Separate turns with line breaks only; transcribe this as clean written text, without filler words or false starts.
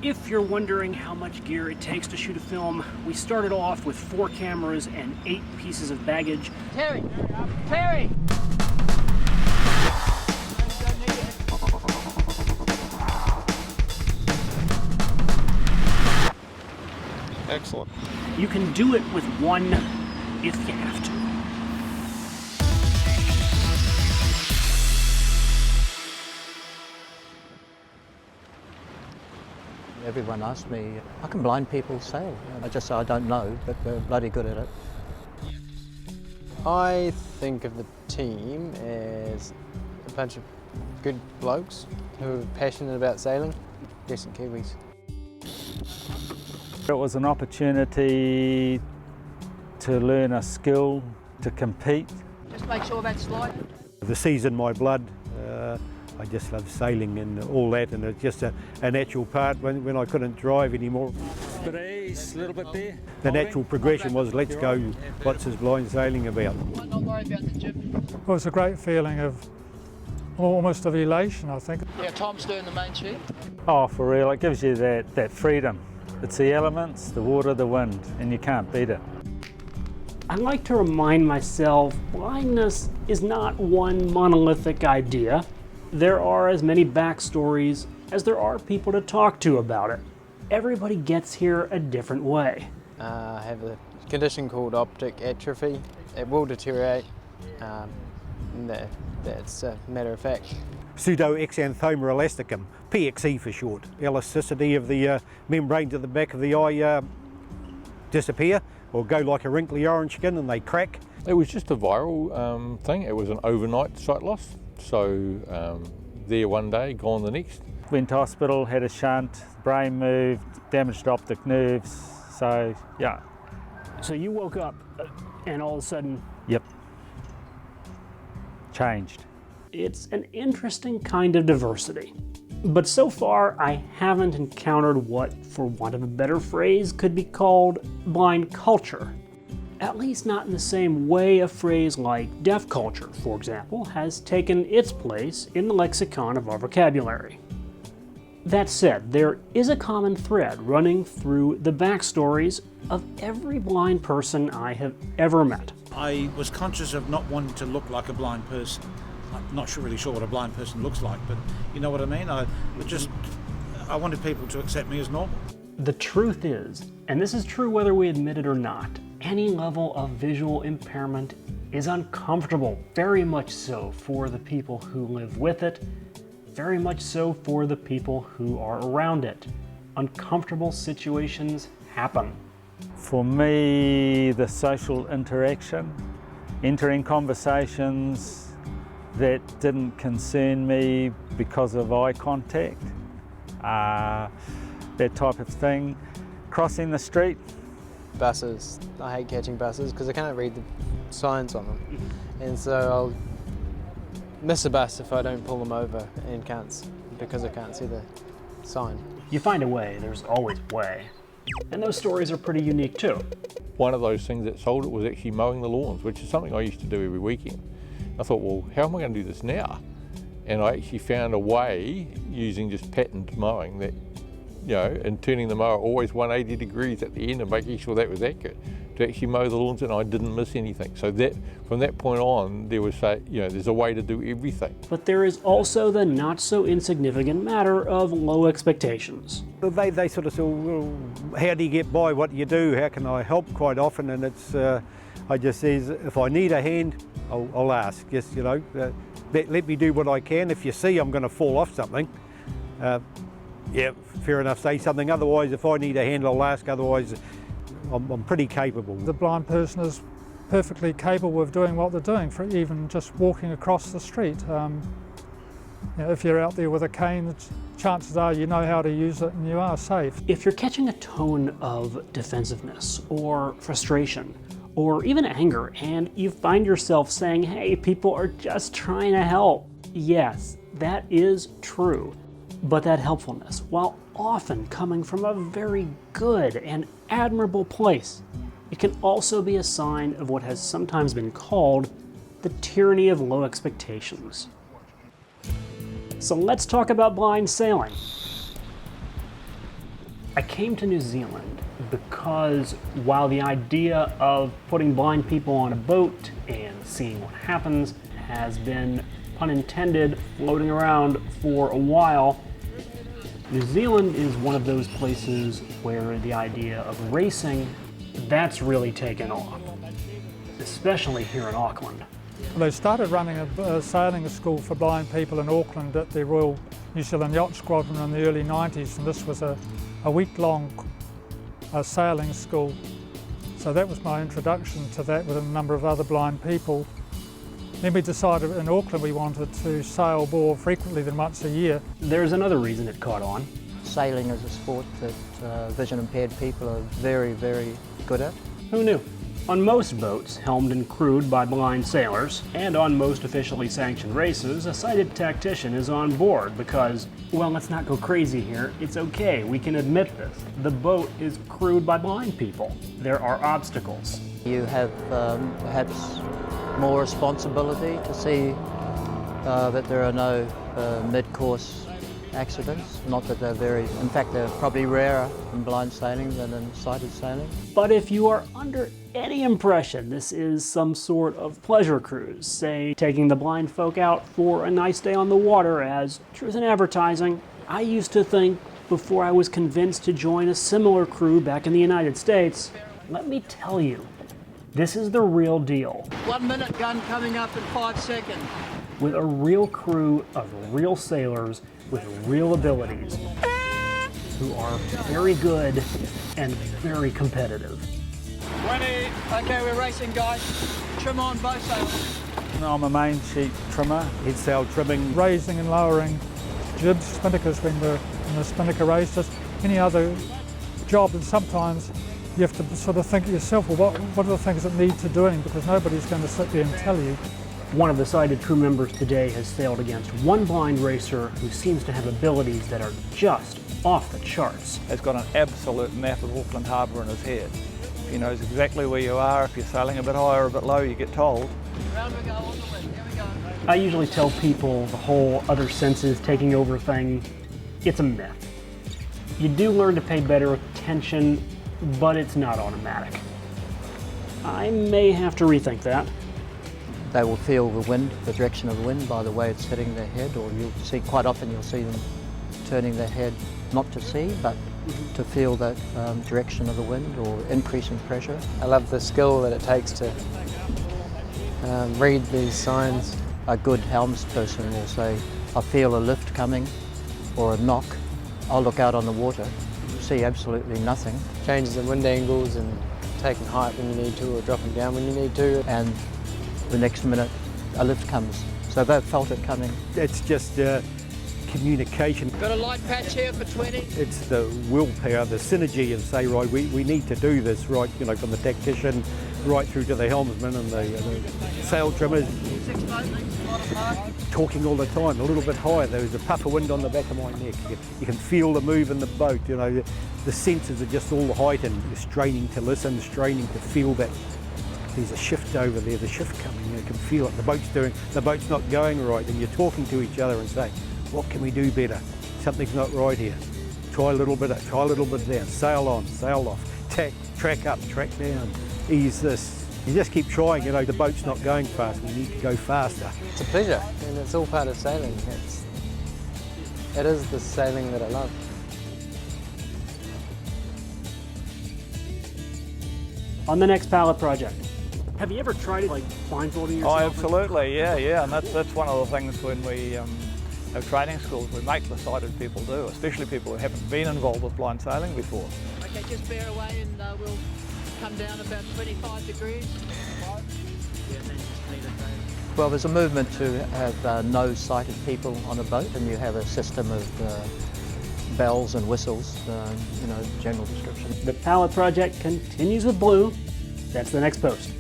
If you're wondering how much gear it takes to shoot a film, we started off with 4 cameras and 8 pieces of baggage.
Terry! Terry!
Excellent.
You can do it with 1 if you have to.
Everyone asks me, how can blind people sail? I just say I don't know, but they're bloody good at it.
I think of the team as a bunch of good blokes who are passionate about sailing, decent Kiwis.
It was an opportunity to learn a skill, to compete.
Just make sure that's slide.
The sea's in my blood. I just love sailing and all that, and it's just a natural part when I couldn't drive anymore.
Bit of ease, a little bit there.
The natural progression was, let's go, what's this blind sailing about?
Not worry about the gym.
Well, it's a great feeling of almost of elation, I think.
Yeah, Tom's doing the main sheet.
Oh, for real, it gives you that freedom. It's the elements, the water, the wind, and you can't beat it.
I like to remind myself blindness is not one monolithic idea. There are as many backstories as there are people to talk to about it. Everybody gets here a different way.
I have a condition called optic atrophy. It will deteriorate. That's a matter of fact.
Pseudoxanthoma elasticum, PXE for short. Elasticity of the membranes at the back of the eye disappear or go like a wrinkly orange skin and they crack.
It was just a viral thing. It was an overnight sight loss. So there one day, gone the next.
Went to hospital, had a shunt, brain moved, damaged optic nerves, so yeah.
So you woke up and all of a sudden...
Yep. Changed.
It's an interesting kind of diversity. But so far, I haven't encountered what, for want of a better phrase, could be called blind culture. At least not in the same way a phrase like deaf culture, for example, has taken its place in the lexicon of our vocabulary. That said, there is a common thread running through the backstories of every blind person I have ever met.
I was conscious of not wanting to look like a blind person. I'm not really sure what a blind person looks like, but you know what I mean? I wanted people to accept me as normal.
The truth is, and this is true whether we admit it or not, any level of visual impairment is uncomfortable, very much so for the people who live with it, very much so for the people who are around it. Uncomfortable situations happen.
For me, the social interaction, entering conversations that didn't concern me because of eye contact, that type of thing. Crossing the street.
Buses. I hate catching buses because I can't read the signs on them. And so I'll miss a bus if I don't pull them over and because I can't see the sign.
You find a way, there's always a way. And those stories are pretty unique too.
One of those things that sold it was actually mowing the lawns, which is something I used to do every weekend. I thought, well, how am I going to do this now? And I actually found a way using just patterned mowing that, and turning the mower always 180 degrees at the end and making sure that was accurate to actually mow the lawns and I didn't miss anything. So that from that point on, there's a way to do everything.
But there is also the not so insignificant matter of low expectations.
They sort of say, well, how do you get by? What do you do? How can I help? Quite often, and it's I just says, if I need a hand, I'll ask. Just let me do what I can. If you see I'm going to fall off something, yeah, fair enough, say something. Otherwise, if I need a hand, I'll ask. Otherwise, I'm pretty capable.
The blind person is perfectly capable of doing what they're doing, for even just walking across the street. If you're out there with a cane, chances are you know how to use it and you are safe.
If you're catching a tone of defensiveness or frustration or even anger and you find yourself saying, hey, people are just trying to help. Yes, that is true. But that helpfulness, while often coming from a very good and admirable place, it can also be a sign of what has sometimes been called the tyranny of low expectations. So let's talk about blind sailing. I came to New Zealand because while the idea of putting blind people on a boat and seeing what happens has been, pun intended, floating around for a while, New Zealand is one of those places where the idea of racing, that's really taken off, especially here in Auckland.
They started running a sailing school for blind people in Auckland at the Royal New Zealand Yacht Squadron in the early 90s, and this was a week-long sailing school. So that was my introduction to that with a number of other blind people. Then we decided in Auckland we wanted to sail more frequently than once a year.
There's another reason it caught on.
Sailing is a sport that vision impaired people are very, very good at.
Who knew? On most boats helmed and crewed by blind sailors, and on most officially sanctioned races, a sighted tactician is on board because, well, let's not go crazy here. It's okay, we can admit this. The boat is crewed by blind people. There are obstacles.
You have perhaps more responsibility to see that there are no mid-course accidents. Not that they're in fact they're probably rarer in blind sailing than in sighted sailing.
But if you are under any impression this is some sort of pleasure cruise, say taking the blind folk out for a nice day on the water as truth in advertising, I used to think before I was convinced to join a similar crew back in the United States, let me tell you, this is the real deal.
1 minute gun coming up in 5 seconds.
With a real crew of real sailors with real abilities who are very good and very competitive.
20. Okay, we're racing, guys. Trim on both sails.
I'm a main sheet trimmer.
Head sail trimming.
Raising and lowering jibs, spinnakers when the spinnaker raises, any other job, and sometimes you have to sort of think to yourself, well, what are the things that need to doing, because nobody's going to sit there and tell you.
One of the sighted crew members today has sailed against one blind racer who seems to have abilities that are just off the charts.
Has got an absolute map of Auckland Harbour in his head. He knows exactly where you are. If you're sailing a bit high or a bit low, you get told.
Round we go, on the wind. Here we go.
I usually tell people the whole other senses taking over thing, it's a myth. You do learn to pay better attention, but it's not automatic. I may have to rethink that.
They will feel the wind, the direction of the wind, by the way it's hitting their head, or you'll see, quite often you'll see them turning their head not to see, but to feel that direction of the wind or increase in pressure.
I love the skill that it takes to read these signs.
A good helmsperson will say, I feel a lift coming or a knock. I'll look out on the water, see absolutely nothing.
Changes in wind angles and taking height when you need to or dropping down when you need to.
And the next minute a lift comes. So they've felt it coming.
It's just communication.
Got a light patch here for 20.
It's the willpower, the synergy, and say, right, we need to do this, right, you know, from the tactician right through to the helmsman and the sail trimmers.
6 boat links, a lot of mark.
Talking all the time, a little bit higher. There's a puff of wind on the back of my neck. You can feel the move in the boat, you know. The senses are just all heightened. You're straining to listen, straining to feel that there's a shift over there, the shift coming, you can feel it. The boat's not going right, and you're talking to each other and saying, what can we do better? Something's not right here. Try a little bit down, sail on, sail off, track up, track down, ease this. You just keep trying, you know, the boat's not going fast, we need to go faster.
It's a pleasure, and it's all part of sailing. It is the sailing that I love.
On the next pallet project, have you ever tried it, like blindfolding yourself?
Oh, absolutely, yeah, and that's one of the things when we have training schools we make the sighted people do, especially people who haven't been involved with blind sailing before.
Okay, just bear away and we'll come down about 25 degrees.
Well, there's a movement to have no sighted people on a boat, and you have a system of bells and whistles, you know, general description.
The pallet project continues with Blue. That's the next post.